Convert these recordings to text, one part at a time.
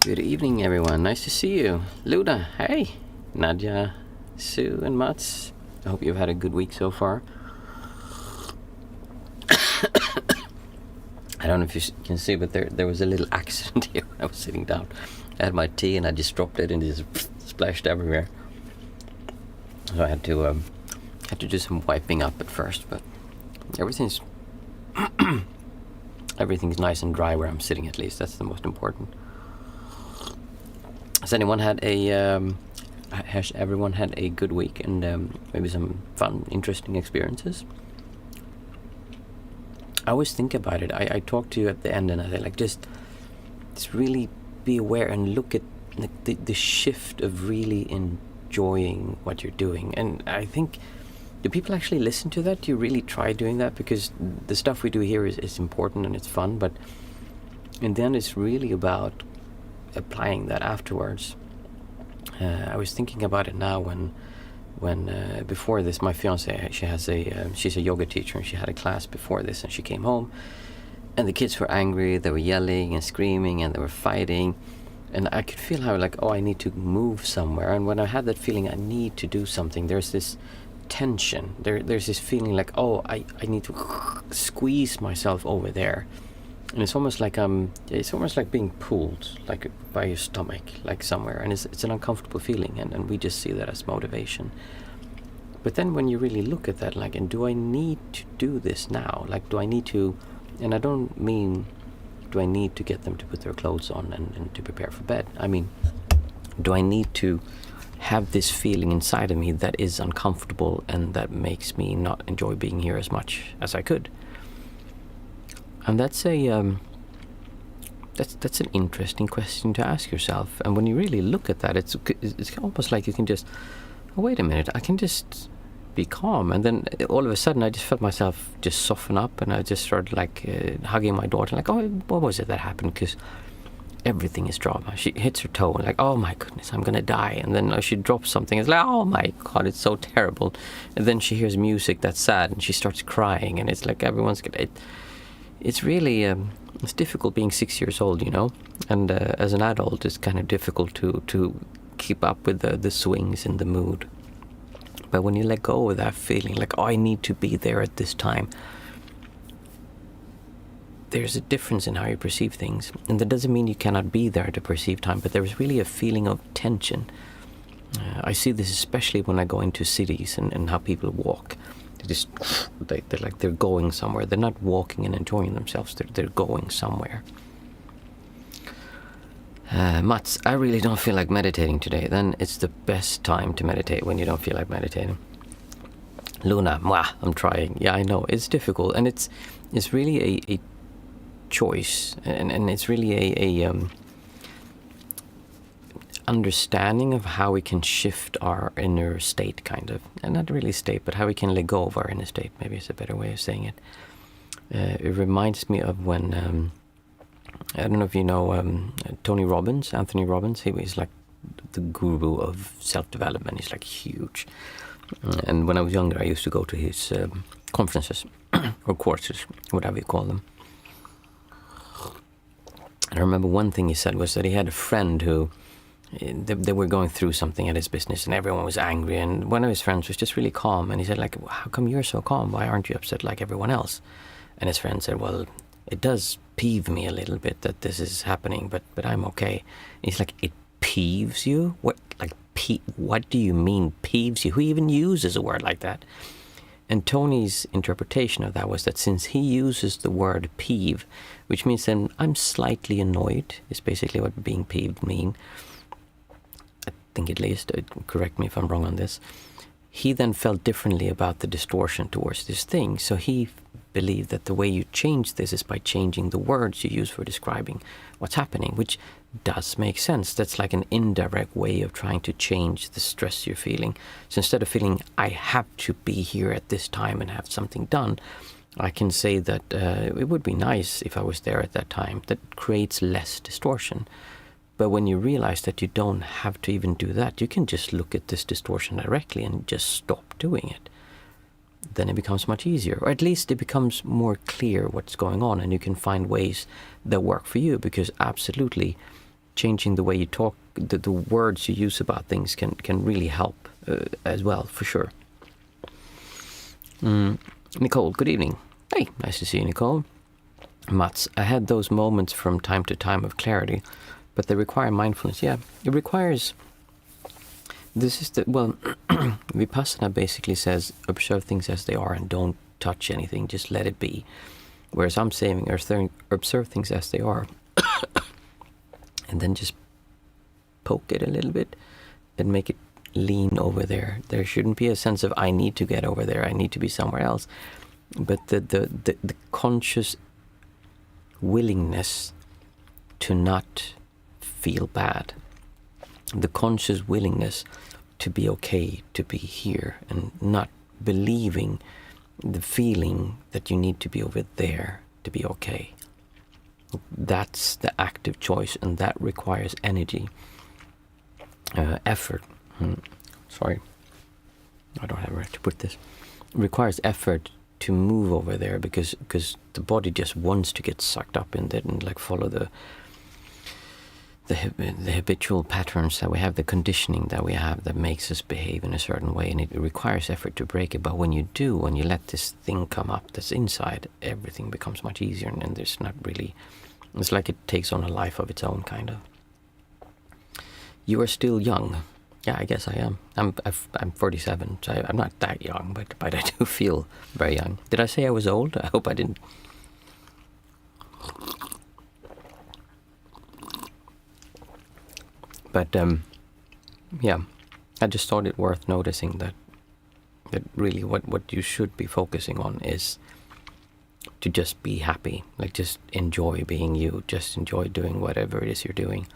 Good evening, everyone. Nice to see you. Luda, hey. Nadia, Sue, and Mats. I hope you've had a good week so far. I don't know if you can see, but there was a little accident here when I was sitting down. I had my tea and I just dropped it and it just splashed everywhere. So I had to do some wiping up at first, but everything's everything's nice and dry where I'm sitting. At least that's the most important. Has everyone had a good week and maybe some fun, interesting experiences? I always think about it. I talk to you at the end and I say, like, just really be aware and look at the shift of really enjoying what you're doing. And I think, do people actually listen to that? Do you really try doing that? Because the stuff we do here is important and it's fun, but in the end it's really about applying that afterwards. I was thinking about it now when before this, my fiance, she's a yoga teacher, and she had a class before this, and she came home and the kids were angry, they were yelling and screaming and they were fighting, and I could feel how, like, I need to move somewhere. And when I had that feeling I need to do something, there's this tension, there's this feeling like, I need to squeeze myself over there. And it's almost like being pulled, like, by your stomach, like somewhere, and it's an uncomfortable feeling, and we just see that as motivation. But then when you really look at that, like, and do I need to do this now? Like, do I need to, and I don't mean do I need to get them to put their clothes on and to prepare for bed. I mean, do I need to have this feeling inside of me that is uncomfortable and that makes me not enjoy being here as much as I could? And that's that's an interesting question to ask yourself. And when you really look at that, it's almost like you can just, wait a minute, I can just be calm. And then all of a sudden I just felt myself just soften up, and I just started hugging my daughter, like, what was it that happened? Because everything is drama. She hits her toe and like, oh my goodness, I'm gonna die. And then she drops something, it's like, oh my god, it's so terrible. And then she hears music that's sad and she starts crying, and it's like everyone's gonna... It's really, it's difficult being 6 years old, you know, and as an adult it's kind of difficult to keep up with the swings in the mood. But when you let go of that feeling, like, I need to be there at this time, there's a difference in how you perceive things. And that doesn't mean you cannot be there to perceive time, but there's really a feeling of tension. I see this especially when I go into cities and how people walk. They're going somewhere. They're not walking and enjoying themselves. They're going somewhere. Mats, I really don't feel like meditating today. Then it's the best time to meditate, when you don't feel like meditating. Luna, I'm trying. Yeah, I know it's difficult, and it's really a choice, and it's really a understanding of how we can shift our inner state, kind of, and not really state, but how we can let go of our inner state, maybe is a better way of saying it. It reminds me of when I don't know if you know Anthony Robbins. He's like the guru of self-development. He's like huge, and when I was younger I used to go to his conferences or courses, whatever you call them. And I remember one thing he said was that he had a friend who they were going through something at his business and everyone was angry, and one of his friends was just really calm, and he said, like, how come you're so calm? Why aren't you upset like everyone else? And his friend said, well, it does peeve me a little bit that this is happening, but I'm okay. And he's like, it peeves you? What, like, what do you mean peeves you? Who even uses a word like that? And Tony's interpretation of that was that since he uses the word peeve, which means then I'm slightly annoyed, is basically what being peeved mean. I think at least, correct me if I'm wrong on this, he then felt differently about the distortion towards this thing. So he believed that the way you change this is by changing the words you use for describing what's happening, which does make sense. That's like an indirect way of trying to change the stress you're feeling. So instead of feeling, I have to be here at this time and have something done, I can say that it would be nice if I was there at that time. That creates less distortion. But when you realize that you don't have to even do that, you can just look at this distortion directly and just stop doing it. Then it becomes much easier, or at least it becomes more clear what's going on, and you can find ways that work for you, because absolutely changing the way you talk, the words you use about things can really help as well, for sure. Nicole, good evening. Hey, nice to see you, Nicole. Mats, I had those moments from time to time of clarity, but they require mindfulness. Yeah, it requires... This is Vipassana basically says, observe things as they are and don't touch anything, just let it be. Whereas I'm saying, observe things as they are, and then just poke it a little bit and make it lean over there. There shouldn't be a sense of, I need to get over there, I need to be somewhere else. But the conscious willingness to not feel bad, the conscious willingness to be okay, to be here, and not believing the feeling that you need to be over there to be okay. That's the active choice, and that requires energy, effort. Sorry, I don't have where to put this. It requires effort to move over there because the body just wants to get sucked up in it and like follow the habitual patterns that we have, the conditioning that we have that makes us behave in a certain way, and it requires effort to break it. But when you do, when you let this thing come up that's inside, everything becomes much easier, and there's not really, it's like it takes on a life of its own, kind of. You are still young. Yeah, I guess I am. I'm 47, so I'm not that young, but I do feel very young. Did I say I was old? I hope I didn't. But yeah, I just thought it worth noticing that really what you should be focusing on is to just be happy, like just enjoy being you, just enjoy doing whatever it is you're doing.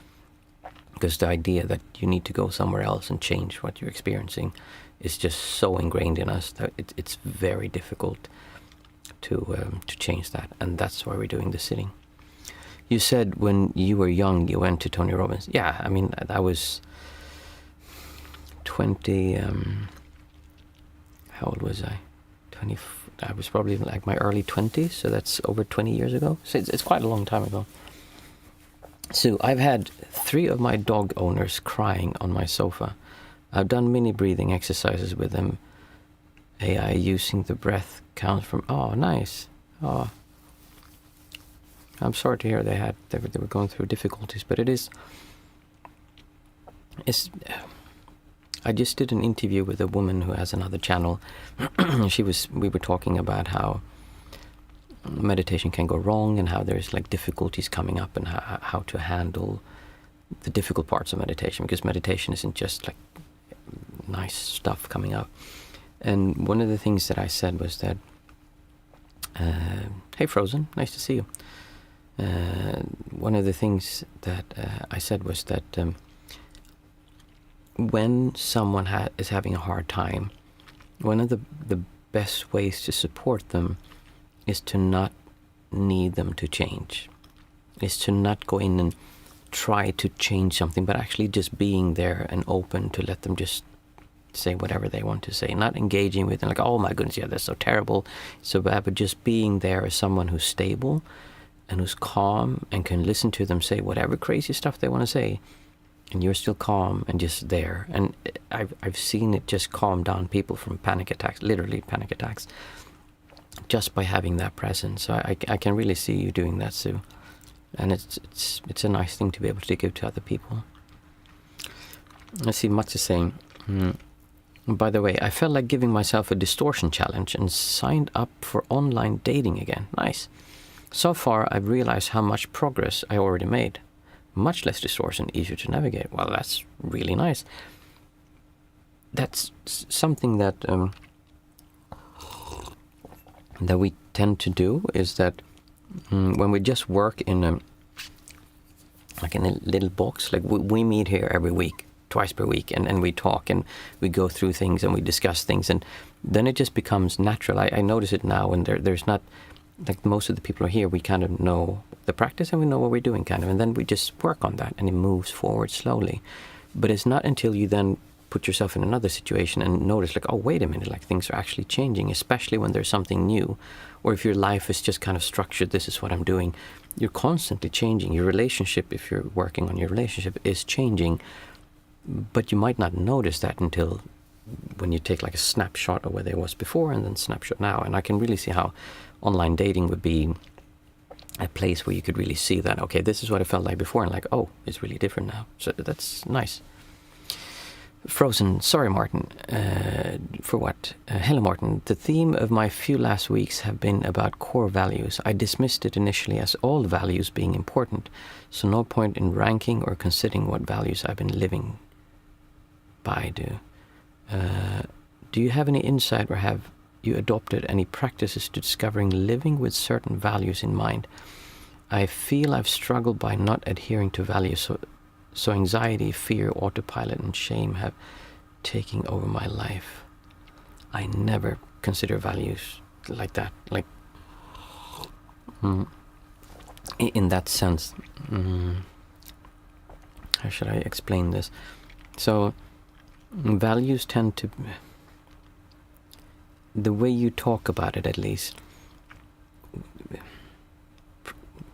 Because the idea that you need to go somewhere else and change what you're experiencing is just so ingrained in us that it's very difficult to change that, and that's why we're doing the sitting. You said when you were young, you went to Tony Robbins. Yeah, I mean, I was 20, how old was I? 20, I was probably like my early 20s, so that's over 20 years ago. So it's quite a long time ago. So I've had 3 of my dog owners crying on my sofa. I've done mini breathing exercises with them. AI using the breath count from, oh, nice. Oh, I'm sorry to hear they were going through difficulties, but I just did an interview with a woman who has another channel. We were talking about how meditation can go wrong and how there's like difficulties coming up and how to handle the difficult parts of meditation, because meditation isn't just like nice stuff coming up. And one of the things that I said was that, hey Frozen, nice to see you. One of the things that I said was that when someone is having a hard time, one of the best ways to support them is to not need them to change, is to not go in and try to change something, but actually just being there and open to let them just say whatever they want to say, not engaging with them like, oh my goodness, yeah, that's so terrible, so bad, but just being there as someone who's stable and who's calm and can listen to them say whatever crazy stuff they want to say, and you're still calm and just there. And I've seen it just calm down people from panic attacks, literally panic attacks, just by having that presence. So I can really see you doing that, Sue. And it's a nice thing to be able to give to other people. I see Mats is saying, by the way, I felt like giving myself a distortion challenge and signed up for online dating again. Nice. So far, I've realized how much progress I already made. Much less distortion, easier to navigate. Well, that's really nice. That's something that that we tend to do, is that when we just work in a little box, like we meet here every week, twice per week, and we talk and we go through things and we discuss things, and then it just becomes natural. I notice it now when there's not, like most of the people are here, we kind of know the practice and we know what we're doing kind of, and then we just work on that and it moves forward slowly. But it's not until you then put yourself in another situation and notice like, oh, wait a minute, like things are actually changing, especially when there's something new. Or if your life is just kind of structured, this is what I'm doing, you're constantly changing. Your relationship, if you're working on your relationship, is changing. But you might not notice that until when you take like a snapshot of where they was before and then snapshot now. And I can really see how online dating would be a place where you could really see that, okay, this is what it felt like before, and like, oh, it's really different now. So that's nice. Frozen, sorry Martin, for what? Hello Martin, the theme of my few last weeks have been about core values. I dismissed it initially as all values being important, so no point in ranking or considering what values I've been living by. Do you have any insight, or have you adopted any practices to discovering living with certain values in mind? I feel I've struggled by not adhering to values, so anxiety, fear, autopilot, and shame have taken over my life. I never consider values like that. Like, in that sense, how should I explain this? So, values tend to, the way you talk about it at least,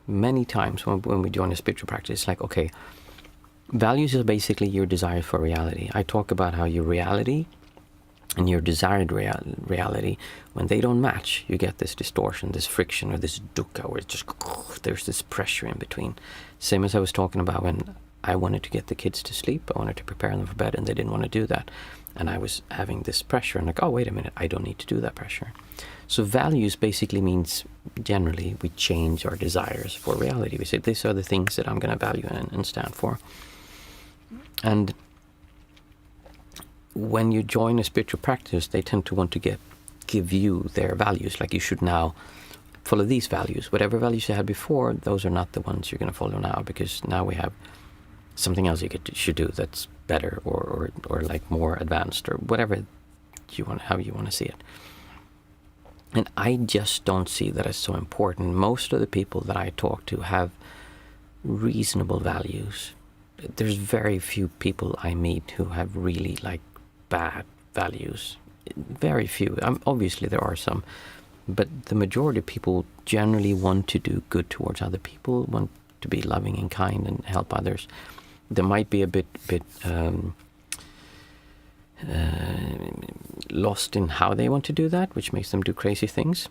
many times when we join a spiritual practice, it's like, okay, values is basically your desire for reality. I talk about how your reality and your desired reality, when they don't match, you get this distortion, this friction, or this dukkha, where it's just, there's this pressure in between. Same as I was talking about when I wanted to get the kids to sleep, I wanted to prepare them for bed, and they didn't want to do that. And I was having this pressure, and like, oh, wait a minute, I don't need to do that pressure. So values basically means, generally, we change our desires for reality. We say, these are the things that I'm going to value and stand for. And when you join a spiritual practice, they tend to want to give you their values. Like, you should now follow these values. Whatever values you had before, those are not the ones you're going to follow now, because now we have something else should do that's better or like more advanced, or whatever how you want to see it. And I just don't see that as so important. Most of the people that I talk to have reasonable values. There's very few people I meet who have really like bad values. Very few. Obviously there are some, but the majority of people generally want to do good towards other people, want to be loving and kind and help others. There might be a bit lost in how they want to do that, which makes them do crazy things.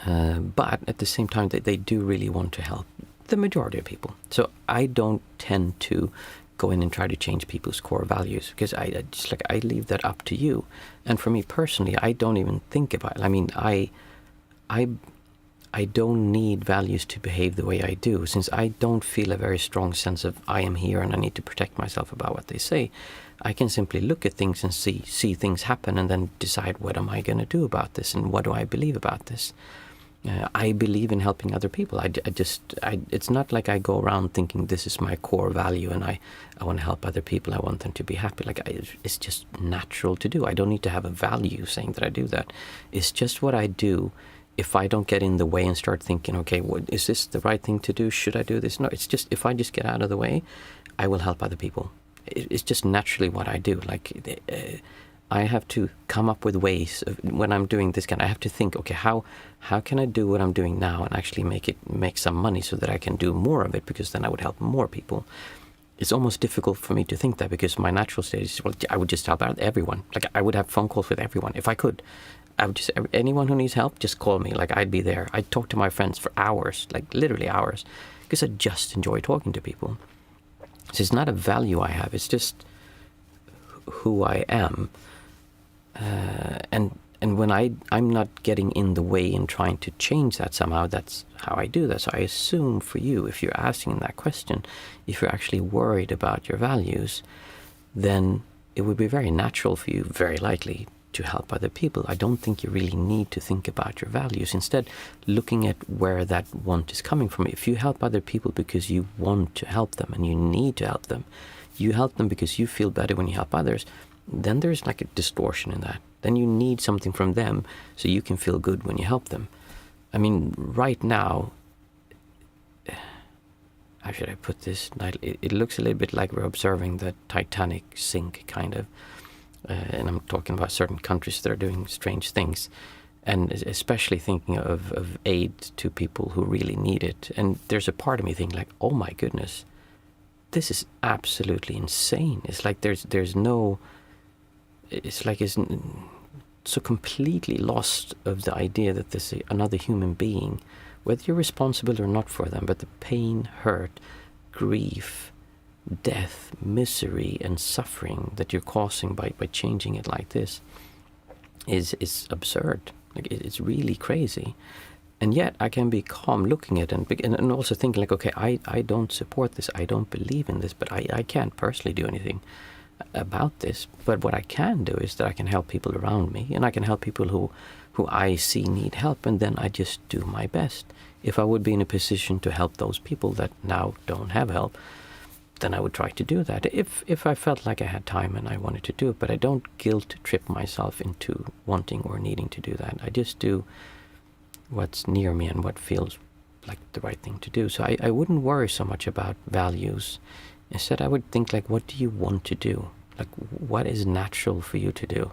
But at the same time, they do really want to help the majority of people. So I don't tend to go in and try to change people's core values, because I leave that up to you. And for me personally, I don't even think about it. I mean, I don't need values to behave the way I do, since I don't feel a very strong sense of I am here and I need to protect myself about what they say. I can simply look at things and see things happen, and then decide, what am I going to do about this, and what do I believe about this? I believe in helping other people. It's not like I go around thinking this is my core value and I want to help other people. I want them to be happy. It's just natural to do. I don't need to have a value saying that I do that. It's just what I do. If I don't get in the way and start thinking, okay, is this the right thing to do? Should I do this? No, it's just, if I just get out of the way, I will help other people. It's just naturally what I do. I have to come up with ways of, when I'm doing this I have to think, okay, how can I do what I'm doing now and actually make some money so that I can do more of it, because then I would help more people. It's almost difficult for me to think that, because my natural state is, well, I would just help out everyone. Like, I would have phone calls with everyone if I could. I would just, anyone who needs help, just call me. Like, I'd be there. I'd talk to my friends for hours, like literally hours, because I just enjoy talking to people. So it's not a value I have. It's just who I am. And when I'm not getting in the way and trying to change that somehow, that's how I do that. So I assume for you, if you're asking that question, if you're actually worried about your values, then it would be very natural for you, very likely, to help other people. I don't think you really need to think about your values. Instead, looking at where that want is coming from. If you help other people because you want to help them and you need to help them, you help them because you feel better when you help others, then there's like a distortion in that. Then you need something from them so you can feel good when you help them. I mean, right now, how should I put this? It looks a little bit like we're observing the Titanic sink, kind of. And I'm talking about certain countries that are doing strange things. And especially thinking of aid to people who really need it. And there's a part of me thinking like, oh my goodness, this is absolutely insane. It's like there's no... It's like it's so completely lost of the idea that there's another human being, whether you're responsible or not for them, but the pain, hurt, grief, death, misery, and suffering that you're causing by changing it like this is absurd. Like, it's really crazy. And yet I can be calm looking at it and also thinking like, okay, I don't support this, I don't believe in this, but I can't personally do anything about this. But what I can do is that I can help people around me, and I can help people who I see need help, and then I just do my best. If I would be in a position to help those people that now don't have help, then I would try to do that if I felt like I had time and I wanted to do it. But I don't guilt trip myself into wanting or needing to do that. I just do what's near me and what feels like the right thing to do. So I wouldn't worry so much about values. Instead, I would think like, what do you want to do? Like, what is natural for you to do?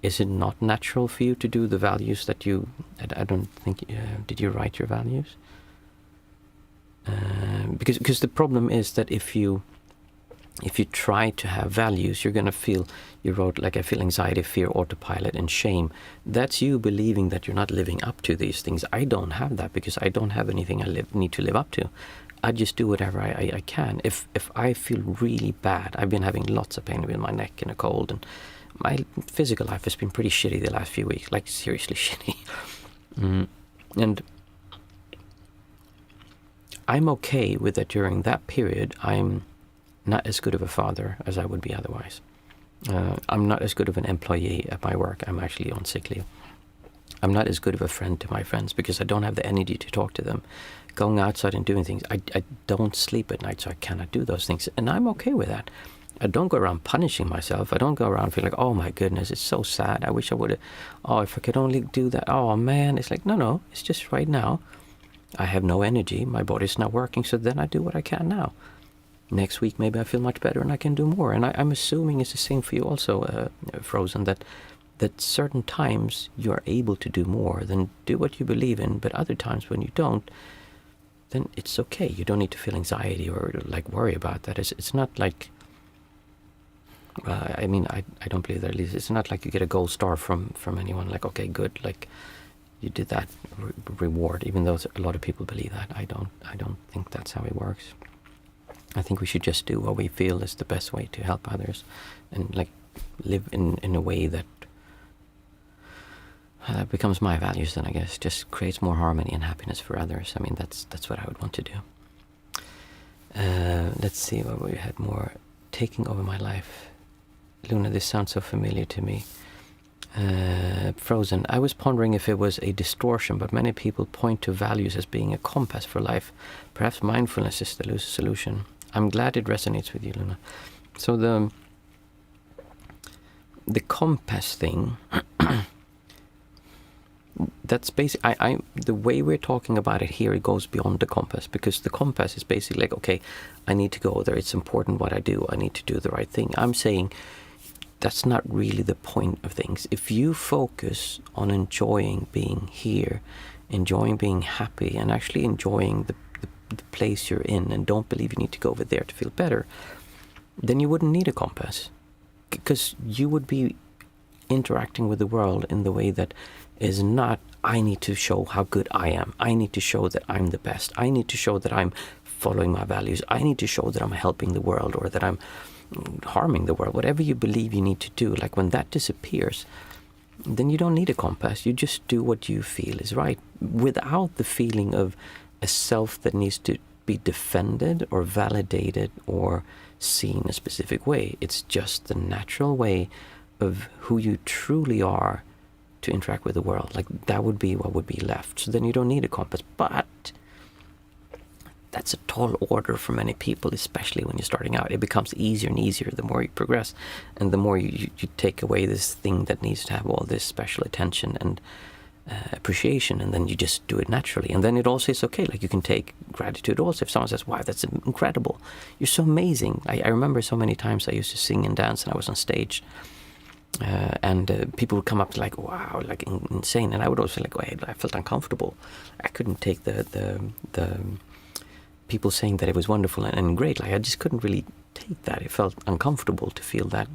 Is it not natural for you to do the values that you... I don't think... did you write your values? Because the problem is that if you try to have values, you're going to feel... You wrote, like, I feel anxiety, fear, autopilot, and shame. That's you believing that you're not living up to these things. I don't have that because I don't have anything I need to live up to. I just do whatever I can. If I feel really bad, I've been having lots of pain with my neck and a cold, and my physical life has been pretty shitty the last few weeks, like seriously shitty. And I'm okay with that. During that period, I'm not as good of a father as I would be otherwise. I'm not as good of an employee at my work. I'm actually on sick leave. I'm not as good of a friend to my friends because I don't have the energy to talk to them. Going outside and doing things. I don't sleep at night, so I cannot do those things. And I'm okay with that. I don't go around punishing myself. I don't go around feeling like, oh my goodness, it's so sad. I wish I would have, oh, if I could only do that. Oh man, it's like, no, it's just right now. I have no energy. My body's not working, so then I do what I can now. Next week, maybe I feel much better and I can do more. And I'm assuming it's the same for you also, Frozen, that certain times you are able to do more than do what you believe in, but other times when you don't, then it's okay. You don't need to feel anxiety or like worry about that. It's not like, I mean, I don't believe that, at least. It's not like you get a gold star from anyone, like, okay, good, like you did that reward, even though a lot of people believe that. I don't think that's how it works. I think we should just do what we feel is the best way to help others, and like live in a way that becomes my values. Then I guess just creates more harmony and happiness for others. I mean, that's what I would want to do. Let's see what we had more. Taking over my life. Luna, this sounds so familiar to me. Frozen. I was pondering if it was a distortion, but many people point to values as being a compass for life. Perhaps mindfulness is the solution. I'm glad it resonates with you, Luna. So the compass thing, that's basically, the way we're talking about it here, it goes beyond the compass, because the compass is basically like, okay, I need to go there. It's important what I do. I need to do the right thing. I'm saying that's not really the point of things. If you focus on enjoying being here, enjoying being happy, and actually enjoying the place you're in, and don't believe you need to go over there to feel better, then you wouldn't need a compass, because you would be interacting with the world in the way that is not, I need to show how good I am. I need to show that I'm the best. I need to show that I'm following my values. I need to show that I'm helping the world, or that I'm harming the world. Whatever you believe you need to do, like when that disappears, then you don't need a compass. You just do what you feel is right, without the feeling of a self that needs to be defended or validated or seen a specific way. It's just the natural way of who you truly are to interact with the world. Like, that would be what would be left. So then you don't need a compass. But that's a tall order for many people, especially when you're starting out. It becomes easier and easier the more you progress, and the more you take away this thing that needs to have all this special attention. appreciation, and then you just do it naturally. And then it also is okay. Like, you can take gratitude also. If someone says, wow, that's incredible, you're so amazing. I remember so many times I used to sing and dance and I was on stage, and people would come up like, wow, like insane. And I would also like, I felt uncomfortable. I couldn't take the people saying that it was wonderful and great. Like, I just couldn't really take that. It felt uncomfortable to feel that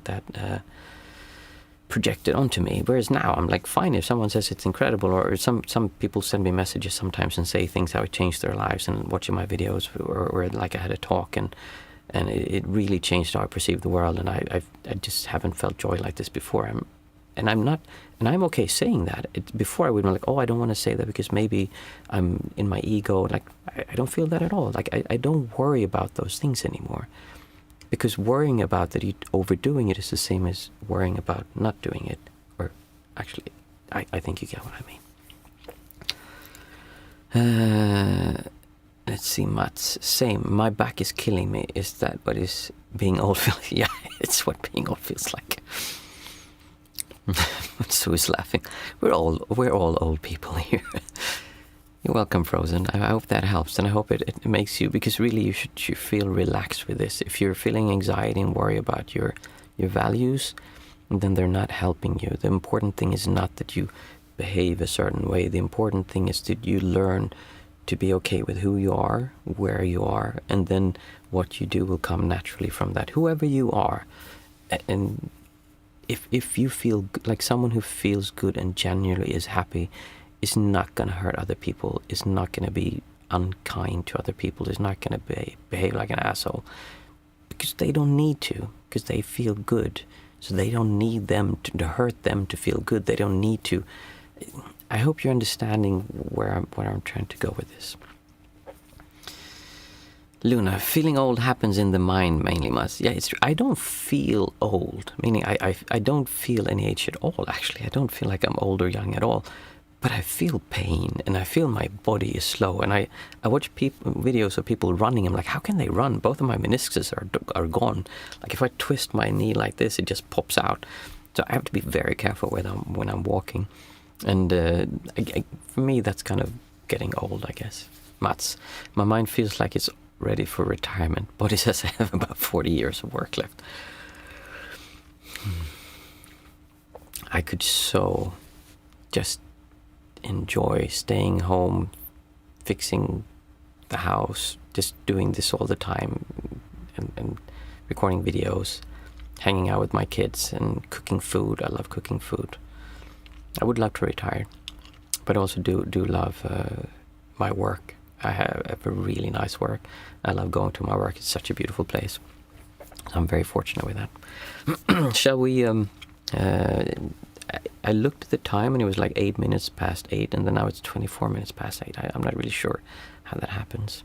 projected onto me. Whereas now I'm like, fine, if someone says it's incredible, or some people send me messages sometimes and say things how it changed their lives, and watching my videos, or like I had a talk and it really changed how I perceive the world, and I just haven't felt joy like this before. I'm okay saying that. Before I would be like, oh, I don't want to say that because maybe I'm in my ego. Like, I don't feel that at all. Like, I don't worry about those things anymore. Because worrying about that, overdoing it is the same as worrying about not doing it. Or actually, I think you get what I mean. Let's see, Mats. Same. My back is killing me. Is that what is being old feels? Yeah, it's what being old feels like. Sue is laughing. We're all old people here. You're welcome, Frozen. I hope that helps, and I hope it makes you, because really you should feel relaxed with this. If you're feeling anxiety and worry about your values, then they're not helping you. The important thing is not that you behave a certain way. The important thing is that you learn to be okay with who you are, where you are, and then what you do will come naturally from that. Whoever you are, and if you feel like someone who feels good and genuinely is happy, is not going to hurt other people, is not going to be unkind to other people, is not going to behave like an asshole, because they don't need to, because they feel good. So they don't need them to hurt them to feel good. They don't need to. I hope you're understanding where I'm trying to go with this. Luna, feeling old happens in the mind mainly, Mas. Yeah, it's true. I don't feel old, meaning I don't feel any age at all, actually. I don't feel like I'm old or young at all. But I feel pain, and I feel my body is slow. And I watch videos of people running. I'm like, how can they run? Both of my meniscus are gone. Like, if I twist my knee like this, it just pops out. So I have to be very careful when I'm walking. And for me, that's kind of getting old, I guess. Mats, my mind feels like it's ready for retirement. Body says I have about 40 years of work left. I could so just enjoy staying home, fixing the house, just doing this all the time, and recording videos, hanging out with my kids, and cooking food. I love cooking food. I would love to retire, but also do love my work. I have a really nice work. I love going to my work. It's such a beautiful place. I'm very fortunate with that. Shall we... I looked at the time and it was like 8 minutes past 8, and then now it's 24 minutes past 8. I'm not really sure how that happens.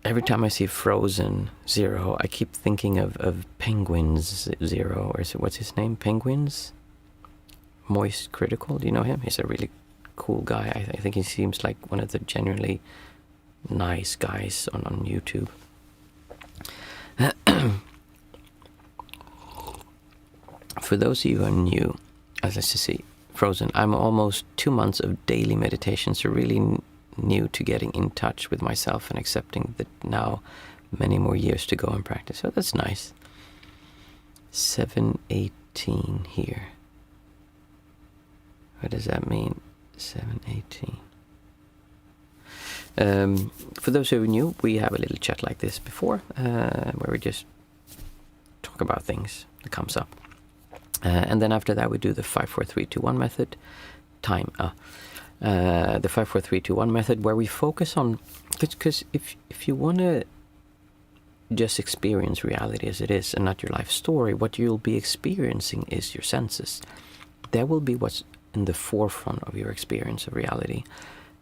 Every time I see Frozen Zero, I keep thinking of Penguins Zero, or what's his name? Penguins? Moist Critical, do you know him? He's a really cool guy. I think he seems like one of the genuinely nice guys on YouTube. For those of you who are new, let's just see, Frozen, I'm almost 2 months of daily meditation, so really new to getting in touch with myself and accepting that now many more years to go in practice. So that's nice. 7:18 here. What does that mean? 7:18. For those who are new, we have a little chat like this before, where we just talk about things that comes up. And then after that, we do the 5, 4, 3, 2, 1 method. The 5, 4, 3, 2, 1 method, where we focus on, because if you want to just experience reality as it is and not your life story, what you'll be experiencing is your senses. That will be what's in the forefront of your experience of reality,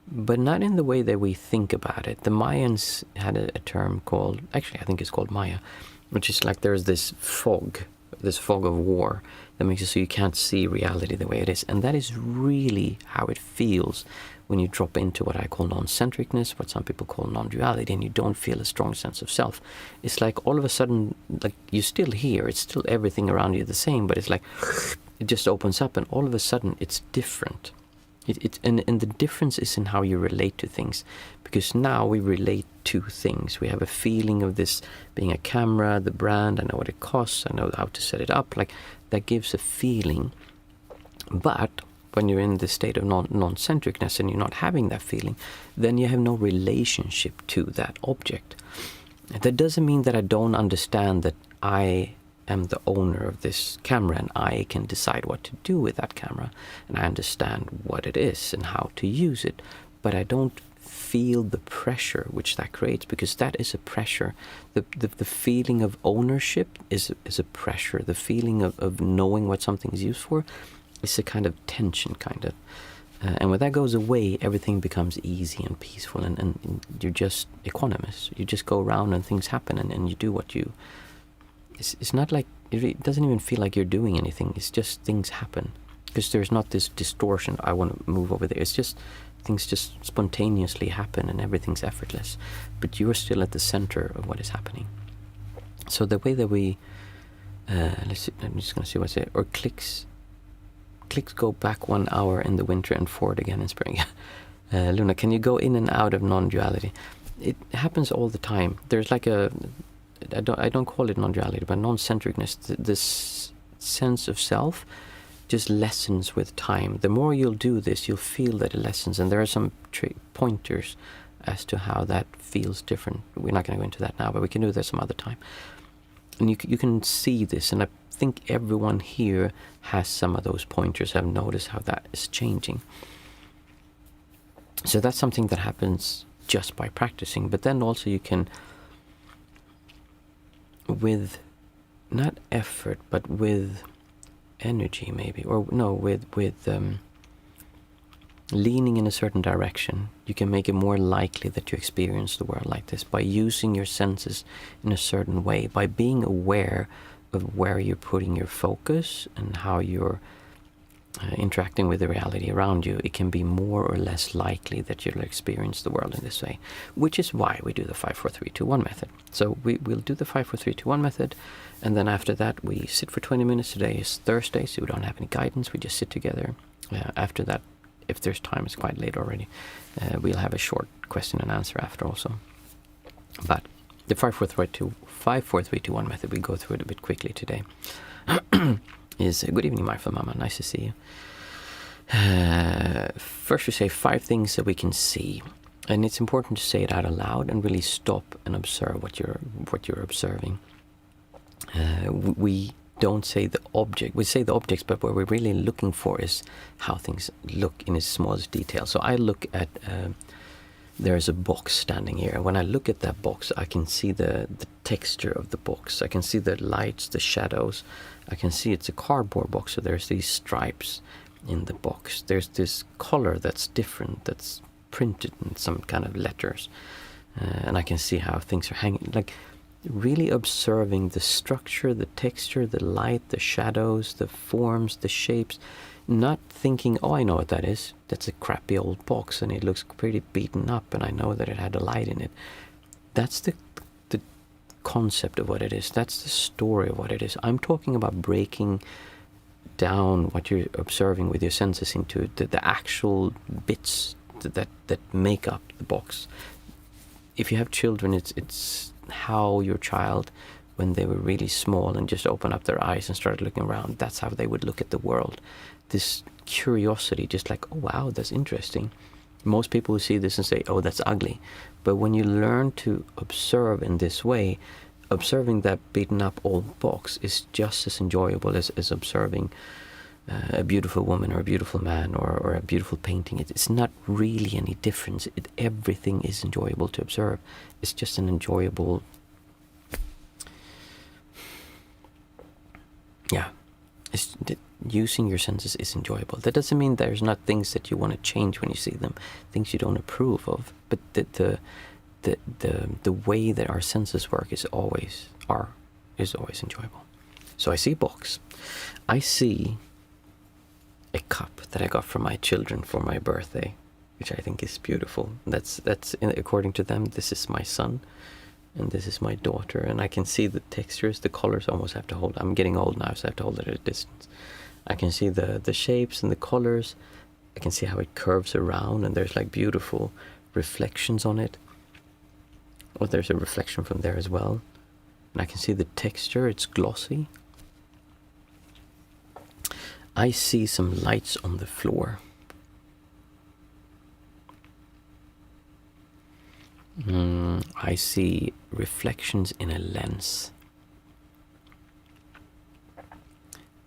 but not in the way that we think about it. The Mayans had a term called, actually I think it's called Maya, which is like there's this fog of war that makes it so you can't see reality the way it is. And that is really how it feels when you drop into what I call non-centricness, what some people call non-duality, and you don't feel a strong sense of self, it's like all of a sudden, like you're still here, it's still everything around you the same, but it's like it just opens up, and all of a sudden it's different. And the difference is in how you relate to things, because now we relate to things. We have a feeling of this being a camera, the brand, I know what it costs, I know how to set it up, like that gives a feeling. But when you're in the state of non-centricness and you're not having that feeling, then you have no relationship to that object. That doesn't mean that I don't understand that I am the owner of this camera and I can decide what to do with that camera, and I understand what it is and how to use it, but I don't feel the pressure which that creates, because that is a pressure. The feeling of ownership is a pressure. The feeling of knowing what something is used for is a kind of tension, kind of. And when that goes away, everything becomes easy and peaceful, and you're just equanimous. You just go around and things happen, and you do what you... It's not like... It doesn't even feel like you're doing anything. It's just things happen. Because there's not this distortion, I want to move over there. It's just... Things just spontaneously happen and everything's effortless. But you're still at the center of what is happening. So the way that we... let's see, I'm just going to see what's it. Or clicks go back 1 hour in the winter and forward again in spring. Luna, can you go in and out of non-duality? It happens all the time. There's like a... I don't call it non-duality, but non-centricness. This sense of self just lessens with time. The more you'll do this, you'll feel that it lessens. And there are some pointers as to how that feels different. We're not going to go into that now, but we can do that some other time. And you can see this, and I think everyone here has some of those pointers. I've noticed how that is changing. So that's something that happens just by practicing. But then also you can, with not effort, but with energy maybe, or no, with leaning in a certain direction, you can make it more likely that you experience the world like this by using your senses in a certain way, by being aware of where you're putting your focus and how you're interacting with the reality around you. It can be more or less likely that you'll experience the world in this way, which is why we do the 5, 4, 3, 2, 1 method. So we'll do the 5, 4, 3, 2, 1 method, and then after that we sit for 20 minutes. Today is Thursday, so we don't have any guidance. We just sit together. After that, if there's time, it's quite late already, we'll have a short question and answer after also. But the 5, 4, 3, 2, 1 method, we go through it a bit quickly today. Is good evening, Mindful Mama. Nice to see you. First, we say 5 things that we can see, and it's important to say it out aloud and really stop and observe what you're observing. We don't say the object. We say the objects, but what we're really looking for is how things look in its smallest detail. So I look at... there's a box standing here. When I look at that box, I can see the texture of the box. I can see the lights, the shadows. I can see it's a cardboard box, so there's these stripes in the box. There's this color that's different, that's printed in some kind of letters. And I can see how things are hanging. Like, really observing the structure, the texture, the light, the shadows, the forms, the shapes. Not thinking, oh, I know what that is. That's a crappy old box and it looks pretty beaten up and I know that it had a light in it. That's the concept of what it is. That's the story of what it is. I'm talking about breaking down what you're observing with your senses into the actual bits that make up the box. If you have children, it's how your child, when they were really small and just opened up their eyes and started looking around, that's how they would look at the world. This curiosity, just like, oh wow, that's interesting. Most people will see this and say, oh, that's ugly. But when you learn to observe in this way, observing that beaten up old box is just as enjoyable as observing a beautiful woman or a beautiful man or a beautiful painting. It's not really any difference. Everything is enjoyable to observe. It's just an enjoyable... Yeah. Using your senses is enjoyable. That doesn't mean there's not things that you want to change when you see them, things you don't approve of. But the way that our senses work is always enjoyable. So I see a box. I see a cup that I got from my children for my birthday which I think is beautiful. That's according to them, this is my son, and this is my daughter, and I can see the textures, the colors. Almost have to hold. I'm getting old now, so I have to hold it at a distance. I can see the shapes and the colors. I can see how it curves around, and there's like beautiful reflections on it. Well, there's a reflection from there as well. And I can see the texture, it's glossy. I see some lights on the floor. I see reflections in a lens.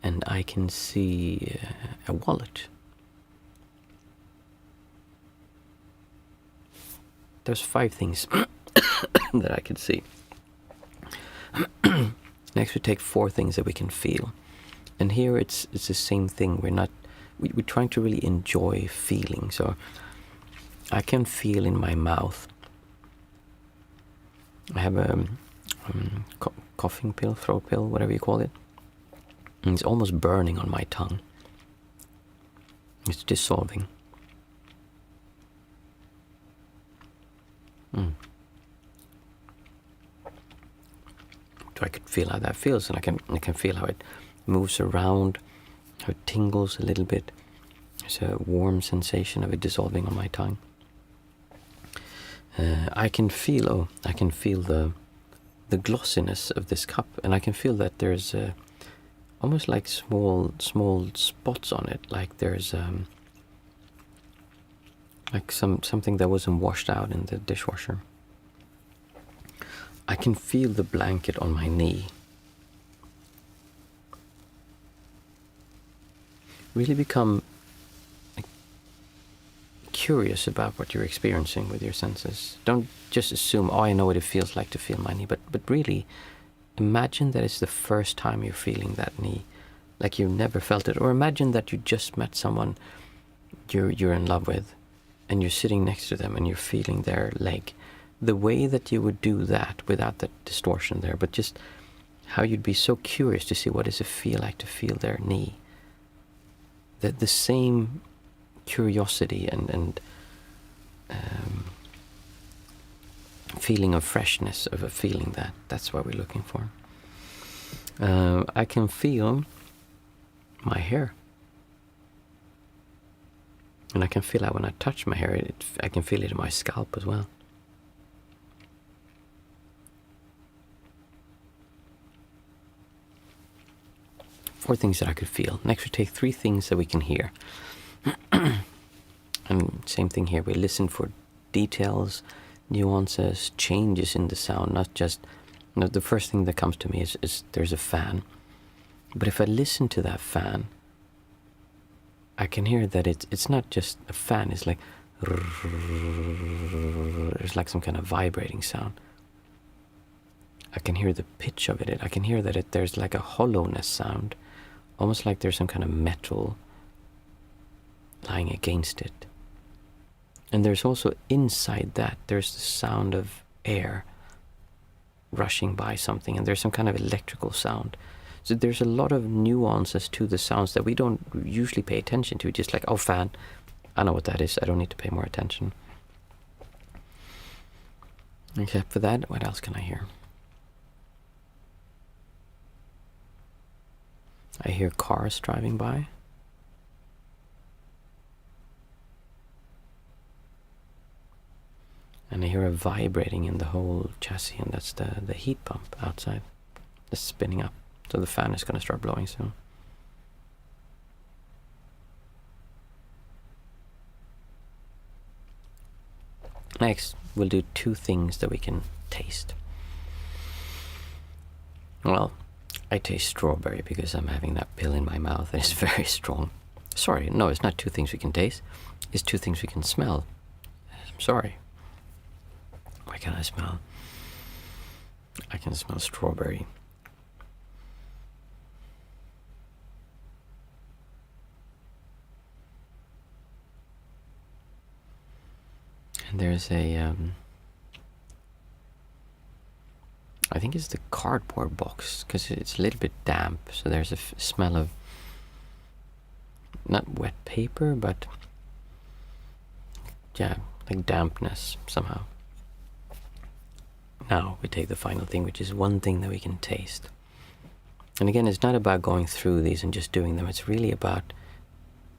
And I can see a wallet. There's 5 things that I can see. Next we take 4 things that we can feel. And here it's the same thing. We're trying to really enjoy feeling. So I can feel in my mouth. I have a coughing pill, throat pill, whatever you call it. And it's almost burning on my tongue. It's dissolving. So I could feel how that feels, and I can feel how it moves around, how it tingles a little bit. There's a warm sensation of it dissolving on my tongue. I can feel the glossiness of this cup, and I can feel that there's almost like small spots on it, like there's like something that wasn't washed out in the dishwasher. I can feel the blanket on my knee. Really become curious about what you're experiencing with your senses. Don't just assume, oh, I know what it feels like to feel my knee, but really imagine that it's the first time you're feeling that knee, like you've never felt it. Or imagine that you just met someone you're in love with, and you're sitting next to them and you're feeling their leg. The way that you would do that without that distortion there, but just how you'd be so curious to see what does it feel like to feel their knee. That the same curiosity and feeling of freshness of a feeling that's what we're looking for. I can feel my hair. And I can feel that when I touch my hair, I can feel it in my scalp as well. Four things that I could feel. Next we take 3 things that we can hear. And same thing here, we listen for details, nuances, changes in the sound, not just, the first thing that comes to me is there's a fan. But if I listen to that fan, I can hear that it's not just a fan, it's like, there's like some kind of vibrating sound. I can hear the pitch of it. I can hear that there's like a hollowness sound, almost like there's some kind of metal lying against it. And there's also inside that, there's the sound of air rushing by something, and there's some kind of electrical sound. So there's a lot of nuances to the sounds that we don't usually pay attention to. Just like, oh, fan, I know what that is. I don't need to pay more attention. Except for that, what else can I hear? I hear cars driving by. And I hear a vibrating in the whole chassis, and that's the heat pump outside. It's spinning up. So the fan is going to start blowing soon. Next, we'll do 2 things that we can taste. Well, I taste strawberry because I'm having that pill in my mouth and it's very strong. Sorry, no, it's not 2 things we can taste. It's 2 things we can smell. I'm sorry. What can I smell? I can smell strawberry. And there's a, I think it's the cardboard box, because it's a little bit damp, so there's a smell of, not wet paper, but yeah, like dampness somehow. Now we take the final thing, which is one thing that we can taste. And again, it's not about going through these and just doing them. It's really about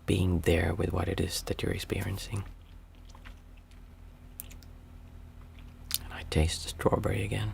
being there with what it is that you're experiencing. And I taste the strawberry again.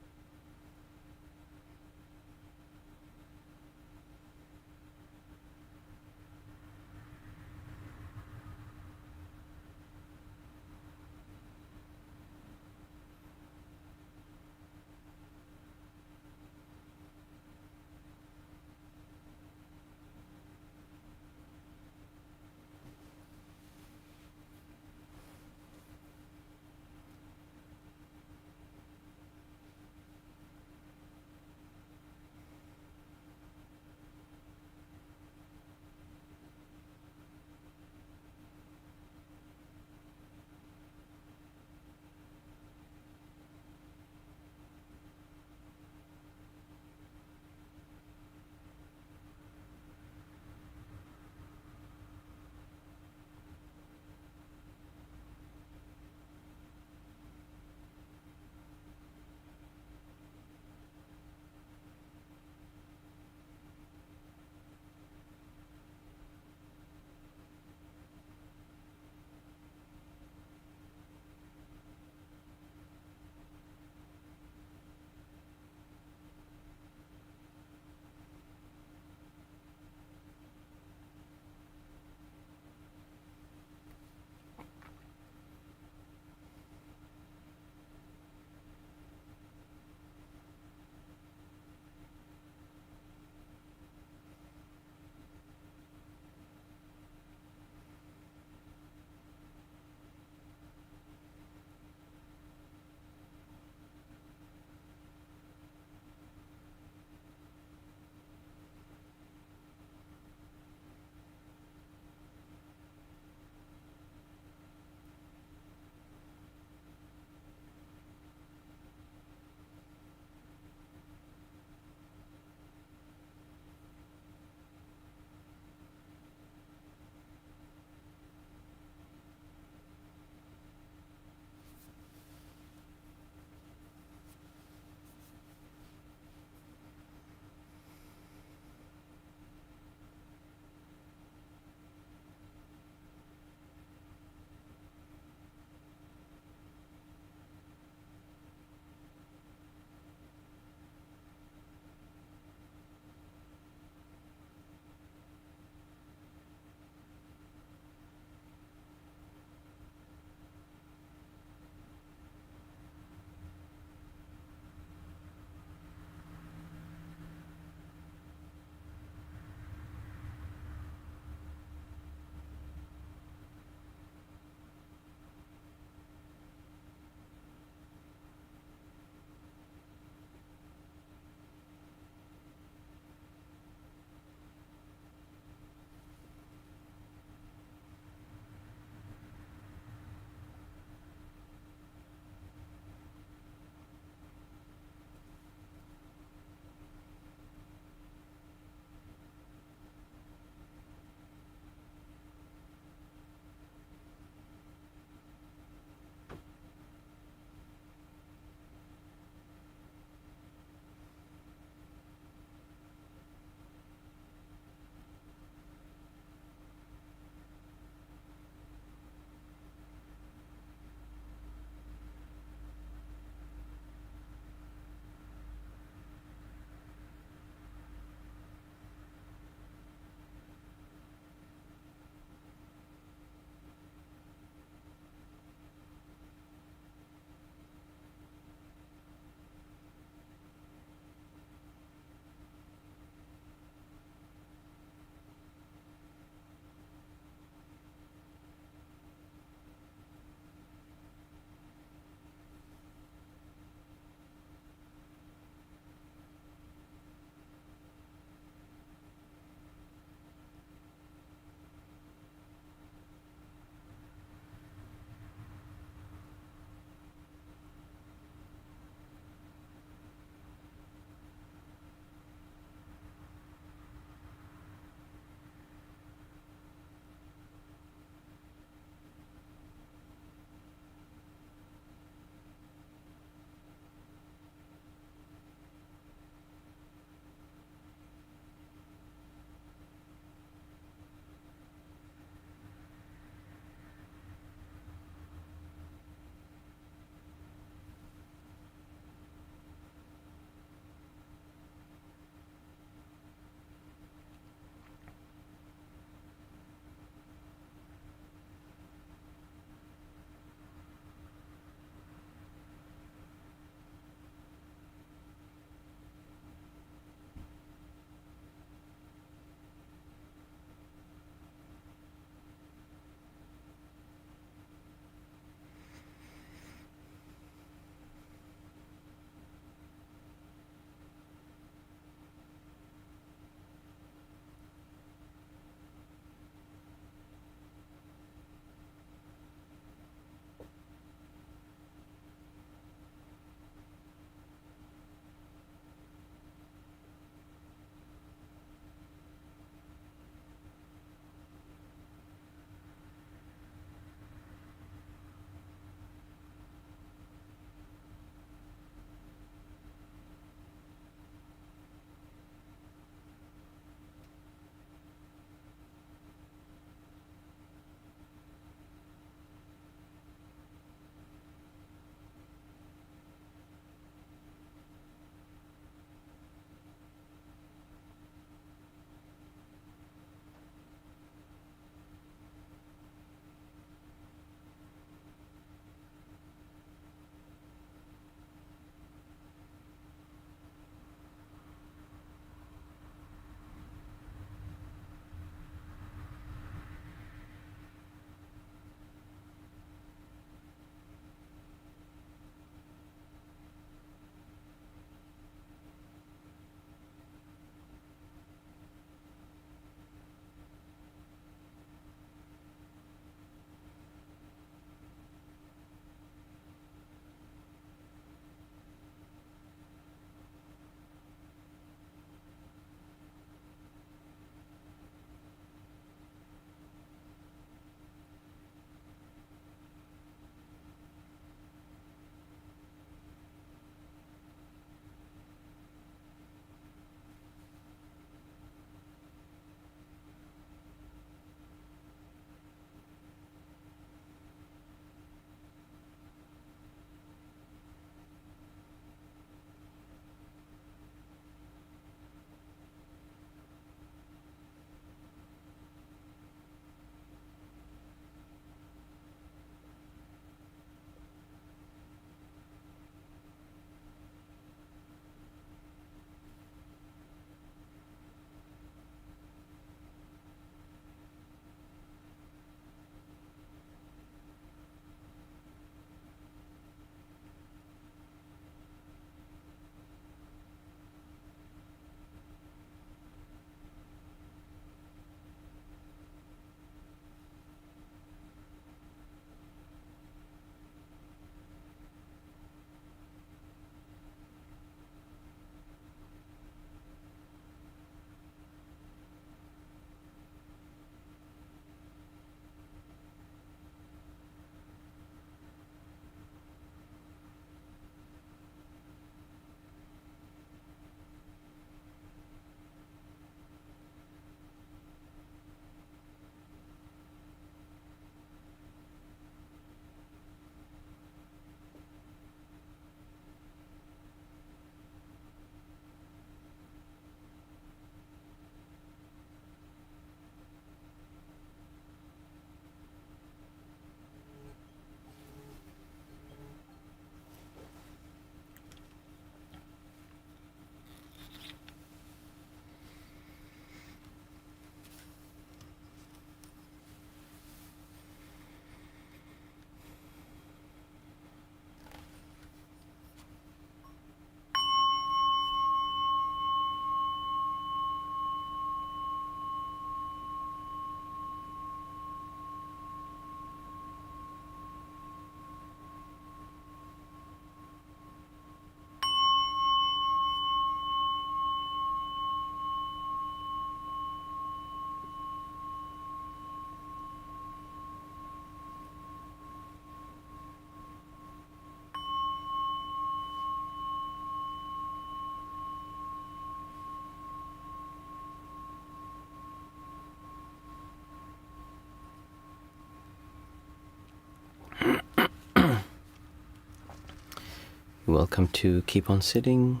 You're welcome to keep on sitting,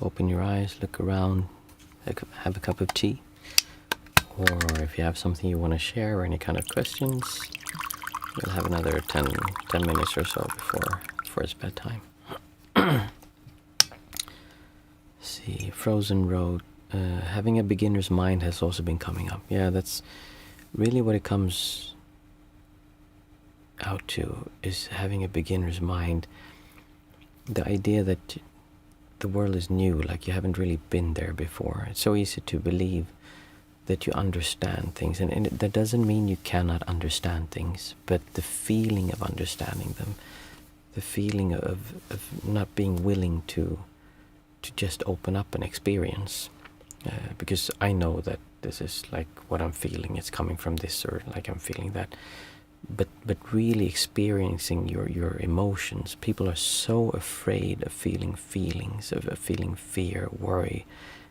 open your eyes, look around, have a cup of tea, or if you have something you want to share or any kind of questions, we'll have another 10 minutes or so before it's bedtime. See, Frozen wrote, having a beginner's mind has also been coming up. Yeah, that's really what it comes out to, is having a beginner's mind. The idea that the world is new, like you haven't really been there before. It's so easy to believe that you understand things, and that doesn't mean you cannot understand things, but the feeling of understanding them, the feeling of not being willing to just open up and experience, because I know that this is like what I'm feeling, it's coming from this, or like I'm feeling that, but really experiencing your emotions. People are so afraid of feeling feelings, of feeling fear, worry,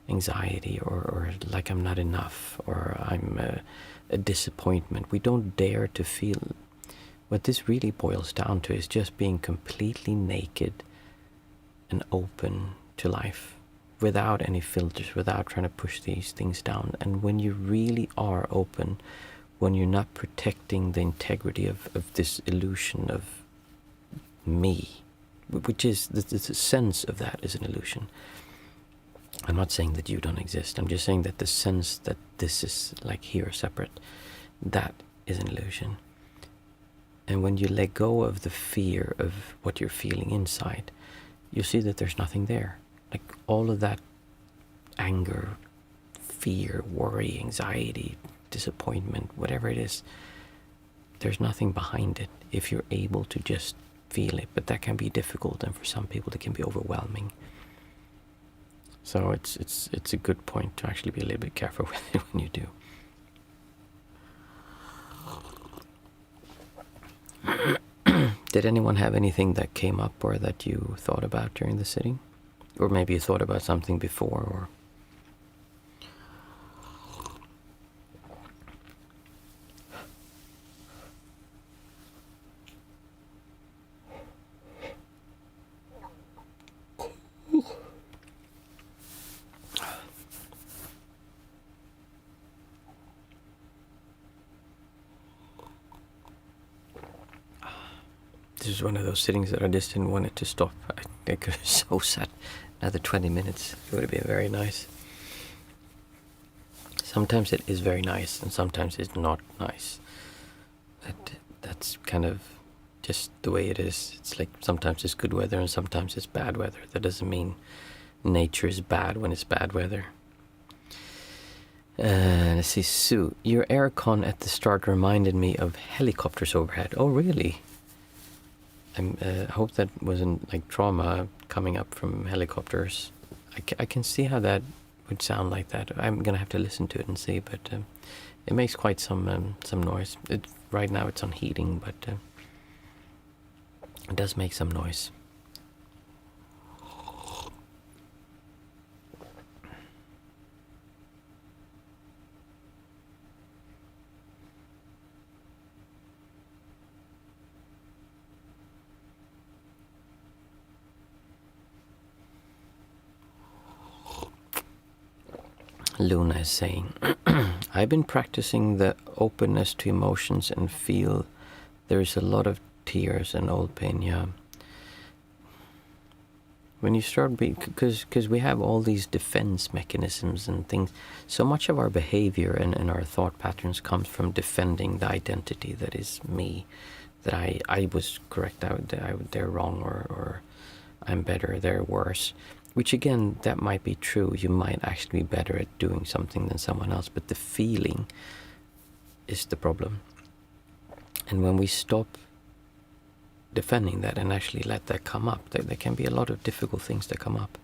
anxiety, or like I'm not enough, or I'm a disappointment. We don't dare to feel. What this really boils down to is just being completely naked and open to life, without any filters, without trying to push these things down. And when you really are open, when you're not protecting the integrity of this illusion of me, which is the sense of that is an illusion. I'm not saying that you don't exist. I'm just saying that the sense that this is like here separate, that is an illusion. And when you let go of the fear of what you're feeling inside, you see that there's nothing there. Like all of that anger, fear, worry, anxiety, disappointment, whatever it is, there's nothing behind it if you're able to just feel it. But that can be difficult, and for some people it can be overwhelming. So it's a good point to actually be a little bit careful with it when you do. Did anyone have anything that came up or that you thought about during the sitting? Or maybe you thought about something before, or... This is one of those sittings that I just didn't want it to stop. I could have so sat another 20 minutes. It would have been very nice. Sometimes it is very nice, and sometimes it's not nice. That's kind of just the way it is. It's like sometimes it's good weather and sometimes it's bad weather. That doesn't mean nature is bad when it's bad weather. Let's see, Sue. Your aircon at the start reminded me of helicopters overhead. Oh, really? I hope that wasn't like trauma coming up from helicopters. I can see how that would sound like that. I'm gonna have to listen to it and see, but it makes quite some noise. Right now it's on heating, but it does make some noise. Luna is saying, I've been practicing the openness to emotions and feel there is a lot of tears and old pain, yeah. When you start because we have all these defense mechanisms and things, so much of our behavior and our thought patterns comes from defending the identity that is me, that I was correct, they're wrong, or I'm better, they're worse. Which again, that might be true. You might actually be better at doing something than someone else, but the feeling is the problem. And when we stop defending that and actually let that come up, there can be a lot of difficult things that come up.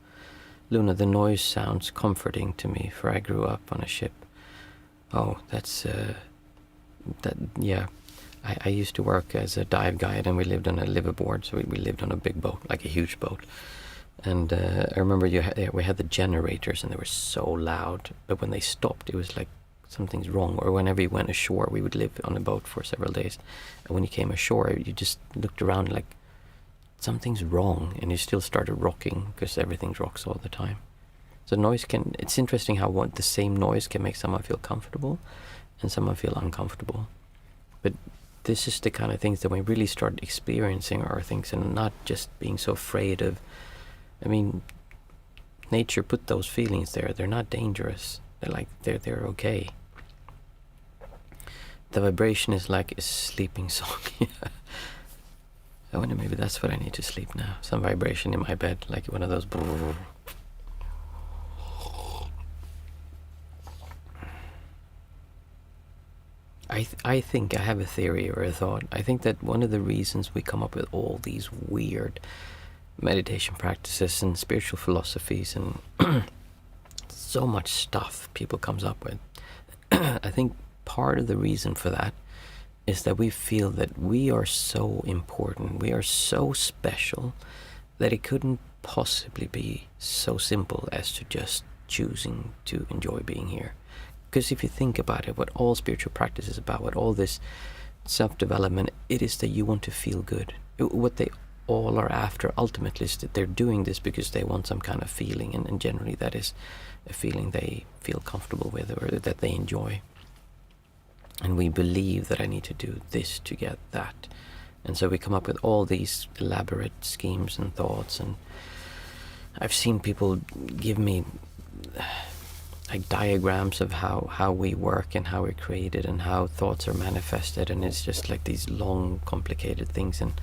Luna, the noise sounds comforting to me, for I grew up on a ship. Oh, that's yeah. I used to work as a dive guide, and we lived on a liveaboard, so we lived on a big boat, like a huge boat. And I remember we had the generators, and they were so loud. But when they stopped, it was like something's wrong. Or whenever you went ashore, we would live on a boat for several days. And when you came ashore, you just looked around like something's wrong, and you still started rocking because everything rocks all the time. So noise it's interesting how the same noise can make someone feel comfortable and someone feel uncomfortable. But this is the kind of things that we really start experiencing our things and not just being so afraid of. I mean, nature put those feelings there. They're not dangerous. They're okay. The vibration is like a sleeping song. I wonder, maybe that's what I need to sleep now. Some vibration in my bed, like one of those. I think I have a theory or a thought. I think that one of the reasons we come up with all these weird meditation practices and spiritual philosophies and so much stuff people comes up with, I think part of the reason for that is that we feel that we are so important, we are so special, that it couldn't possibly be so simple as to just choosing to enjoy being here. Because if you think about it, what all spiritual practice is about, what all this self-development, it is that you want to feel good. What they all are after ultimately is that they're doing this because they want some kind of feeling, and generally that is a feeling they feel comfortable with or that they enjoy. And we believe that I need to do this to get that. And so we come up with all these elaborate schemes and thoughts, and I've seen people give me like diagrams of how we work and how we're created and how thoughts are manifested, and it's just like these long complicated things, and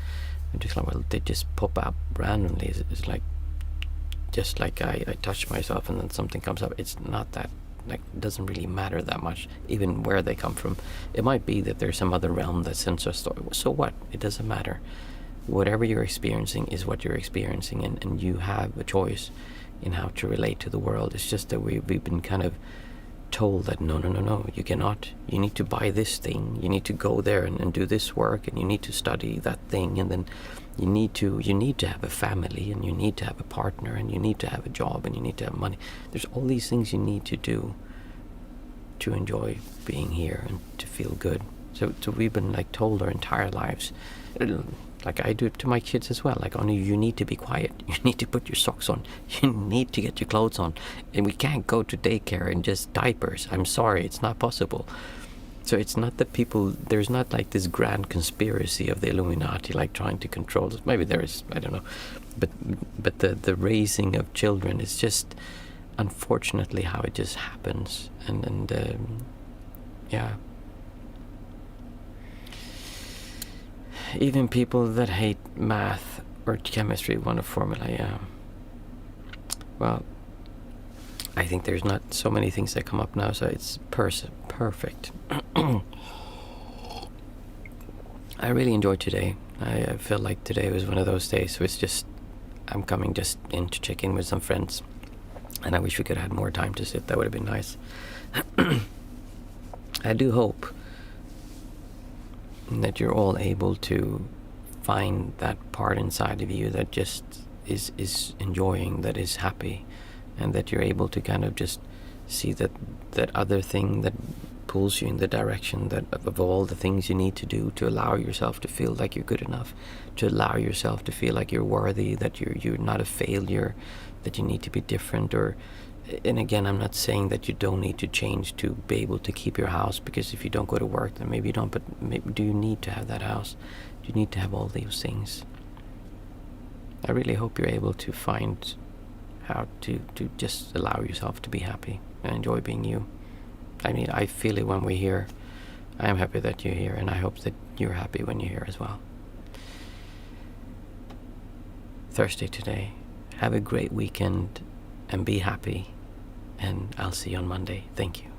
I'm just like, well, they just pop up randomly. It's like just like I touch myself and then something comes up. It's not that, like, it doesn't really matter that much even where they come from. It might be that there's some other realm that sends us story. So what? It doesn't matter. Whatever you're experiencing is what you're experiencing, and you have a choice in how to relate to the world. It's just that we've been kind of told that no, you cannot. You need to buy this thing, you need to go there and do this work, and you need to study that thing, and then you need to have a family, and you need to have a partner, and you need to have a job, and you need to have money. There's all these things you need to do to enjoy being here and to feel good. So we've been like told our entire lives, like I do it to my kids as well, like, only you need to be quiet, you need to put your socks on, you need to get your clothes on, and we can't go to daycare in just diapers. I'm sorry, it's not possible. So it's not that there's not like this grand conspiracy of the Illuminati like trying to control us. Maybe there is, I don't know, but the raising of children is just unfortunately how it just happens, and yeah. Even people that hate math or chemistry want a formula, yeah. Well, I think there's not so many things that come up now, so it's perfect. I really enjoyed today. I feel like today was one of those days, so it's just, I'm coming just in to check in with some friends, and I wish we could have had more time to sit. That would have been nice. I do hope that you're all able to find that part inside of you that just is enjoying, that is happy, and that you're able to kind of just see that other thing that pulls you in the direction that of all the things you need to do to allow yourself to feel like you're good enough, to allow yourself to feel like you're worthy, that you're not a failure, that you need to be different. And again, I'm not saying that you don't need to change to be able to keep your house, because if you don't go to work, then maybe you don't, but maybe, do you need to have that house? Do you need to have all these things? I really hope you're able to find how to just allow yourself to be happy and enjoy being you. I mean, I feel it when we're here. I am happy that you're here, and I hope that you're happy when you're here as well. Thursday today. Have a great weekend and be happy. And I'll see you on Monday. Thank you.